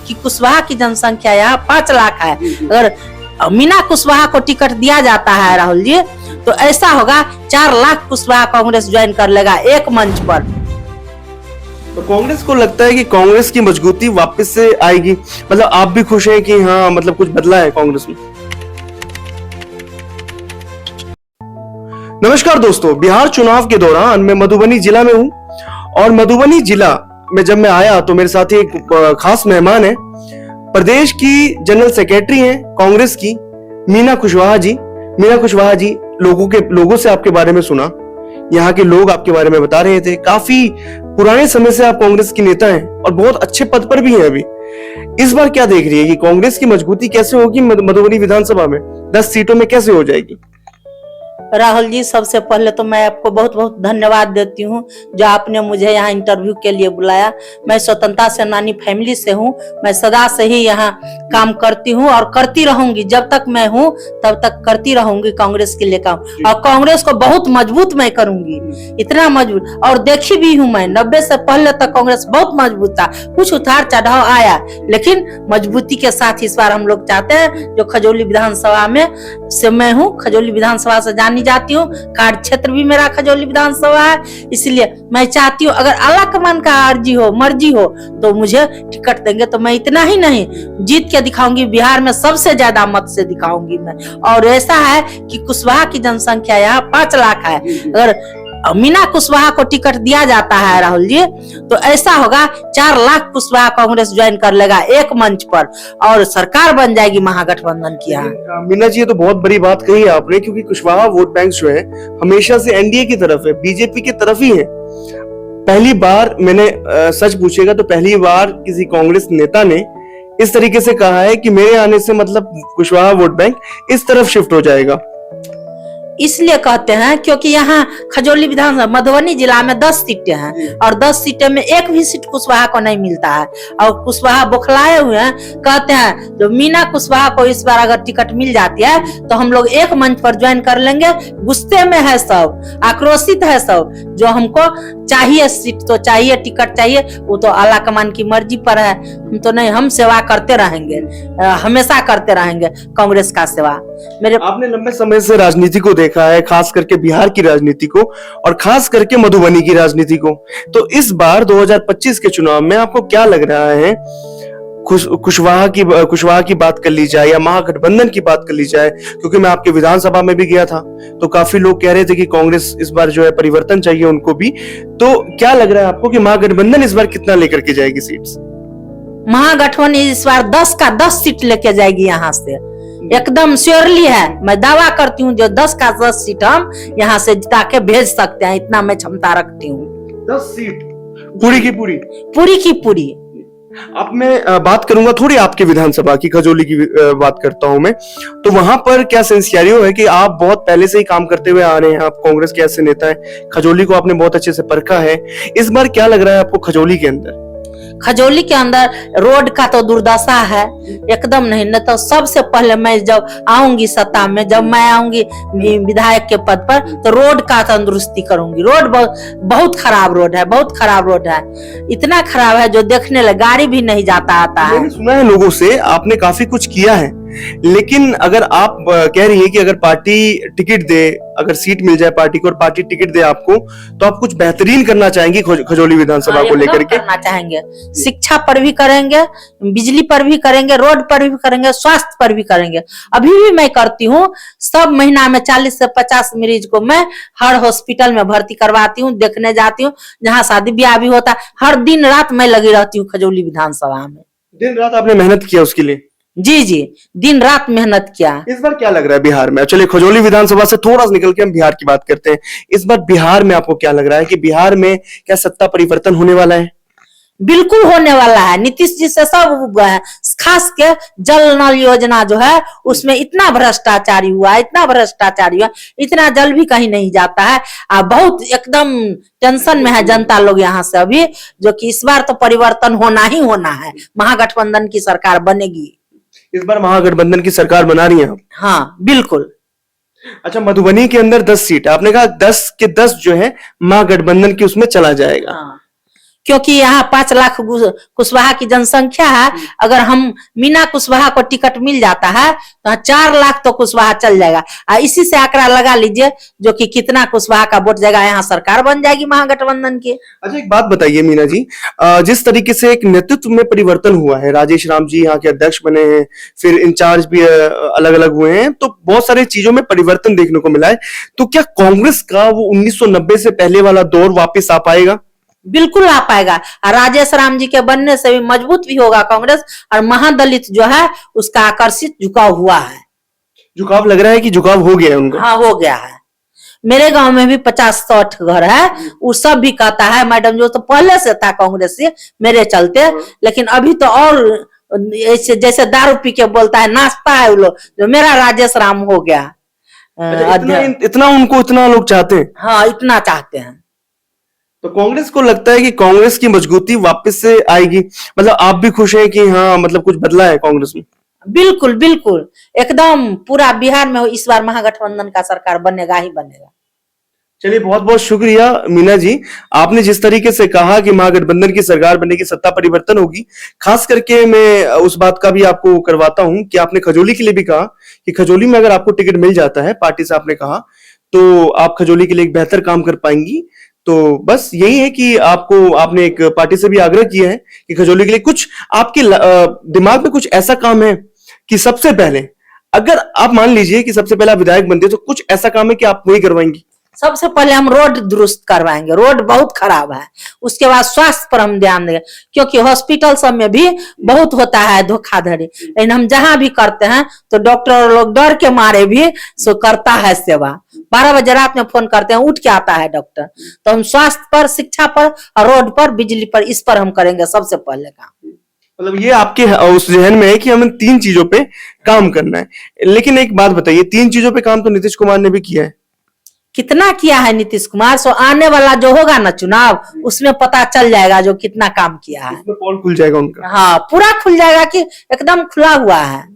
कि कुशवाहा की जनसंख्या यहाँ 5 लाख है। अगर मीना कुशवाहा को टिकट दिया जाता है राहुल जी, तो ऐसा होगा 4 लाख कुशवाहा कांग्रेस ज्वाइन कर लेगा एक मंच पर। तो कांग्रेस को लगता है कि कांग्रेस की मजबूती वापस से आएगी, मतलब आप भी खुश हैं कि हाँ मतलब कुछ बदला है कांग्रेस में? नमस्कार दोस्तों, बिहार चुनाव के दौरान मैं मधुबनी जिला में हूं और मधुबनी जिला में जब मैं आया तो मेरे साथ एक खास मेहमान है, प्रदेश की जनरल सेक्रेटरी हैं कांग्रेस की मीना कुशवाहा जी। मीना कुशवाहा जी, लोगों से आपके बारे में सुना, यहाँ के लोग आपके बारे में बता रहे थे, काफी पुराने समय से आप कांग्रेस की नेता हैं और बहुत अच्छे पद पर भी हैं अभी। इस बार क्या देख रही है कि कांग्रेस की मजबूती कैसे होगी मधुबनी विधानसभा में, 10 सीटों में कैसे हो जाएगी? राहुल जी, सबसे पहले तो मैं आपको बहुत बहुत धन्यवाद देती हूँ जो आपने मुझे यहाँ इंटरव्यू के लिए बुलाया। मैं स्वतंत्रता सेनानी फैमिली से हूँ, मैं सदा से ही यहाँ काम करती हूँ और करती रहूंगी। जब तक मैं हूँ तब तक करती रहूंगी कांग्रेस के लिए काम, और कांग्रेस को बहुत मजबूत मैं करूंगी, इतना मजबूत। और देखी भी हूँ मैं, 90 से पहले तक कांग्रेस बहुत मजबूत था, कुछ उतार चढ़ाव आया, लेकिन मजबूती के साथ इस बार हम लोग चाहते हैं। जो खजौली विधानसभा में से मैं हूँ, खजौली विधानसभा से जानी जाती हूँ, कार्य क्षेत्र भी मेरा खजौली विधानसभा है, इसलिए मैं चाहती हूँ अगर अल्लाह के मन का मर्जी हो तो मुझे टिकट देंगे तो मैं इतना ही नहीं जीत के दिखाऊंगी, बिहार में सबसे ज्यादा मत से दिखाऊंगी मैं। और ऐसा है कि कुशवाहा की जनसंख्या यहाँ 5 लाख है। अगर मीना कुशवाहा को टिकट दिया जाता है राहुल जी, तो ऐसा होगा 4 लाख कुशवाहा कांग्रेस ज्वाइन कर लेगा एक मंच पर और सरकार बन जाएगी महागठबंधन की। मीना जी, ये तो बहुत बड़ी बात कही है आपने, क्योंकि कुशवाहा वोट बैंक जो है हमेशा से एनडीए की तरफ है, बीजेपी की तरफ ही है। पहली बार मैंने सच पूछेगा तो पहली बार किसी कांग्रेस नेता ने इस तरीके से कहा है कि मेरे आने से मतलब कुशवाहा वोट बैंक इस तरफ शिफ्ट हो जाएगा। इसलिए कहते हैं क्योंकि यहाँ खजौली विधानसभा मधुबनी जिला में 10 सीटें हैं और 10 सीटें में एक भी सीट कुशवाहा को नहीं मिलता है, और कुशवाहा बौखलाए हुए हैं। कहते हैं जो मीना कुशवाहा को इस बार अगर टिकट मिल जाती है तो हम लोग एक मंच पर ज्वाइन कर लेंगे। गुस्से में है सब, आक्रोशित है सब, जो हमको चाहिए सीट तो चाहिए, टिकट चाहिए, वो तो अल्लाह कमान की मर्जी पर है। हम तो नहीं, हम सेवा करते रहेंगे, हमेशा करते रहेंगे कांग्रेस का सेवा। आपने लंबे समय से राजनीति को देखा है, खास करके बिहार की राजनीति को और खास करके मधुबनी की राजनीति को, तो इस बार 2025 के चुनाव में आपको क्या लग रहा है? कुशवाहा की बात कर ली जाए या महागठबंधन की बात कर ली जाए, क्योंकि मैं आपके विधानसभा में भी गया था तो काफी लोग कह रहे थे कि कांग्रेस इस बार जो है परिवर्तन चाहिए उनको भी, तो क्या लग रहा है आपको कि महागठबंधन इस बार कितना लेकर के जाएगी सीट्स? महागठबंधन इस बार 10 का 10 सीट लेके जाएगी, यहाँ से एकदम श्योरली है। मैं दावा करती हूँ जो 10 का 10 सीट हम यहाँ से जिता के भेज सकते हैं, इतना मैं क्षमता रखती हूँ। 10 सीट पूरी की पूरी। अब मैं बात करूंगा थोड़ी आपके विधानसभा की, खजौली की बात करता हूं मैं, तो वहां पर क्या सिनेरियो है कि आप बहुत पहले से ही काम करते हुए आ रहे हैं, आप कांग्रेस के ऐसे नेता हैं, खजौली को आपने बहुत अच्छे से परखा है। इस बार क्या लग रहा है आपको खजौली के अंदर? खजौली के अंदर रोड का तो दुर्दशा है, एकदम नहीं तो सबसे पहले मैं जब आऊंगी सत्ता में, जब मैं आऊंगी विधायक के पद पर, तो रोड का तंदुरुस्ती करूंगी। रोड बहुत खराब रोड है, बहुत खराब रोड है, इतना खराब है जो देखने लगे गाड़ी भी नहीं जाता आता है। मैंने सुना है लोगों से आपने काफी कुछ किया है, लेकिन अगर आप कह रही है कि अगर पार्टी टिकट दे, अगर सीट मिल जाए पार्टी को और पार्टी टिकट दे आपको, तो आप कुछ बेहतरीन करना चाहेंगी खजौली विधानसभा को लेकर के? करना चाहेंगे, शिक्षा पर भी करेंगे, बिजली पर भी करेंगे, रोड पर भी करेंगे, स्वास्थ्य पर भी करेंगे। अभी भी मैं करती हूँ, सब महीना में 40 से 50 मरीज को मैं हर हॉस्पिटल में भर्ती करवाती हूँ, देखने जाती हूँ, जहाँ शादी ब्याह भी होता है। हर दिन रात मैं लगी रहती हूँ खजौली विधानसभा में। दिन रात आपने मेहनत किया उसके लिए? जी, दिन रात मेहनत किया। इस बार क्या लग रहा है बिहार में? चलिए खजौली विधानसभा से थोड़ा सा निकल के हम बिहार की बात करते हैं। इस बार बिहार में आपको क्या लग रहा है कि बिहार में क्या सत्ता परिवर्तन होने वाला है? बिल्कुल होने वाला है। नीतीश जी से सब है, खास के जल नल योजना जो है उसमें इतना भ्रष्टाचारी हुआ, इतना जल भी कहीं नहीं जाता है। बहुत एकदम टेंशन में है जनता लोग यहाँ से अभी, जो कि इस बार तो परिवर्तन होना ही होना है, महागठबंधन की सरकार बनेगी। इस बार महागठबंधन की सरकार बना रही है आप? हाँ बिल्कुल। अच्छा, मधुबनी के अंदर 10 सीट, आपने कहा 10 के 10 जो है महागठबंधन की उसमें चला जाएगा। हाँ। क्योंकि यहाँ 5 लाख कुशवाहा की जनसंख्या है। अगर हम मीना कुशवाहा को टिकट मिल जाता है तो 4 लाख तो कुशवाहा चल जाएगा। इसी से आंकड़ा लगा लीजिए जो कि कितना कुशवाहा का वोट जाएगा, यहाँ सरकार बन जाएगी महागठबंधन की। अच्छा, एक बात बताइए मीना जी, जिस तरीके से एक नेतृत्व में परिवर्तन हुआ है, राजेश राम जी यहाँ के अध्यक्ष बने हैं, फिर इंचार्ज भी अलग अलग हुए हैं, तो बहुत सारी चीजों में परिवर्तन देखने को मिला है। तो क्या कांग्रेस का वो 1990 से पहले वाला दौर वापस आ पाएगा? बिल्कुल आ पाएगा। और राजेश राम जी के बनने से भी मजबूत भी होगा कांग्रेस, और महादलित जो है उसका आकर्षित झुकाव हुआ है। झुकाव लग रहा है कि झुकाव हो गया है उनका? हाँ, हो गया है। मेरे गांव में भी 50-60 घर है, वो सब भी कहता है मैडम जो तो पहले से था कांग्रेस से मेरे चलते, लेकिन अभी तो और ऐसे जैसे दारू पी के बोलता है, नाचता है वो लोग, जो मेरा राजेश राम हो गया। इतना उनको इतना लोग चाहते हैं? हाँ, इतना चाहते हैं। तो कांग्रेस को लगता है कि कांग्रेस की मजबूती वापस से आएगी? मतलब आप भी खुश हैं कि हाँ, मतलब कुछ बदला है कांग्रेस में? बिल्कुल बिल्कुल, एकदम पूरा बिहार में इस बार महागठबंधन का सरकार बनेगा ही बनेगा। चलिए, बहुत बहुत शुक्रिया मीना जी, आपने जिस तरीके से कहा कि महागठबंधन की सरकार बनेगी, सत्ता परिवर्तन होगी। खास करके मैं उस बात का भी आपको करवाता हूं कि आपने खजौली के लिए भी कहा कि खजौली में अगर आपको टिकट मिल जाता है पार्टी से, आपने कहा, तो आप खजौली के लिए एक बेहतर काम कर पाएंगी। तो बस यही है कि आपने एक पार्टी से भी आग्रह किया है कि खजौली के लिए कुछ आपके दिमाग में कुछ ऐसा काम है कि सबसे पहले, अगर आप मान लीजिए कि सबसे पहले आप विधायक बनते, तो कुछ ऐसा काम है कि आप वही करवाएंगी? सबसे पहले हम रोड दुरुस्त करवाएंगे, रोड बहुत खराब है। उसके बाद स्वास्थ्य पर हम ध्यान देंगे, क्योंकि हॉस्पिटल सब में भी बहुत होता है धोखाधड़ी, लेकिन हम जहां भी करते हैं तो डॉक्टर लोग डर के मारे भी सो करता है सेवा। 12 बजे रात में फोन करते हैं, उठ के आता है डॉक्टर। तो हम स्वास्थ्य पर, शिक्षा पर, रोड पर, बिजली पर, इस पर हम करेंगे सबसे पहले काम। मतलब ये आपके उस जहन में है कि हमें 3 चीजों पे काम करना है। लेकिन एक बात बताइए, 3 चीजों पे काम तो नीतीश कुमार ने भी किया है। कितना किया है नीतीश कुमार? सो आने वाला जो होगा ना चुनाव, उसमें पता चल जाएगा जो कितना काम किया है। उसमें पोल खुल जाएगा उनका। हाँ, पूरा खुल जाएगा कि एकदम खुला हुआ है।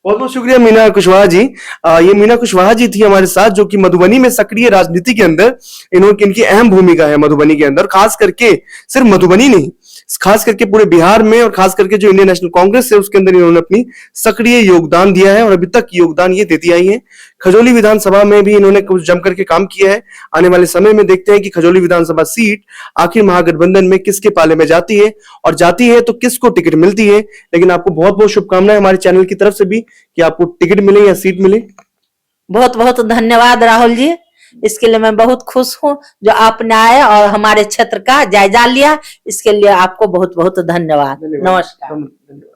बहुत बहुत शुक्रिया मीना कुशवाहा जी। ये मीना कुशवाहा जी थी हमारे साथ, जो कि मधुबनी में सक्रिय राजनीति के अंदर इनकी अहम भूमिका है मधुबनी के अंदर। खास करके सिर्फ मधुबनी नहीं, खास करके पूरे बिहार में, और खास करके जो इंडियन नेशनल कांग्रेस है उसके अंदर इन्होंने अपनी सक्रिय योगदान दिया है, और अभी तक योगदान ये देती आई है। खजौली विधानसभा में भी इन्होंने कुछ जम करके काम किया है। आने वाले समय में देखते हैं कि खजौली विधानसभा सीट आखिर महागठबंधन में किसके पाले में जाती है, और जाती है तो किसको टिकट मिलती है। लेकिन आपको बहुत बहुत शुभकामनाएं हमारे चैनल की तरफ से भी कि आपको टिकट मिले या सीट मिले। बहुत बहुत धन्यवाद राहुल जी, इसके लिए मैं बहुत खुश हूँ जो आपने आए और हमारे क्षेत्र का जायजा लिया। इसके लिए आपको बहुत बहुत धन्यवाद। नमस्कार।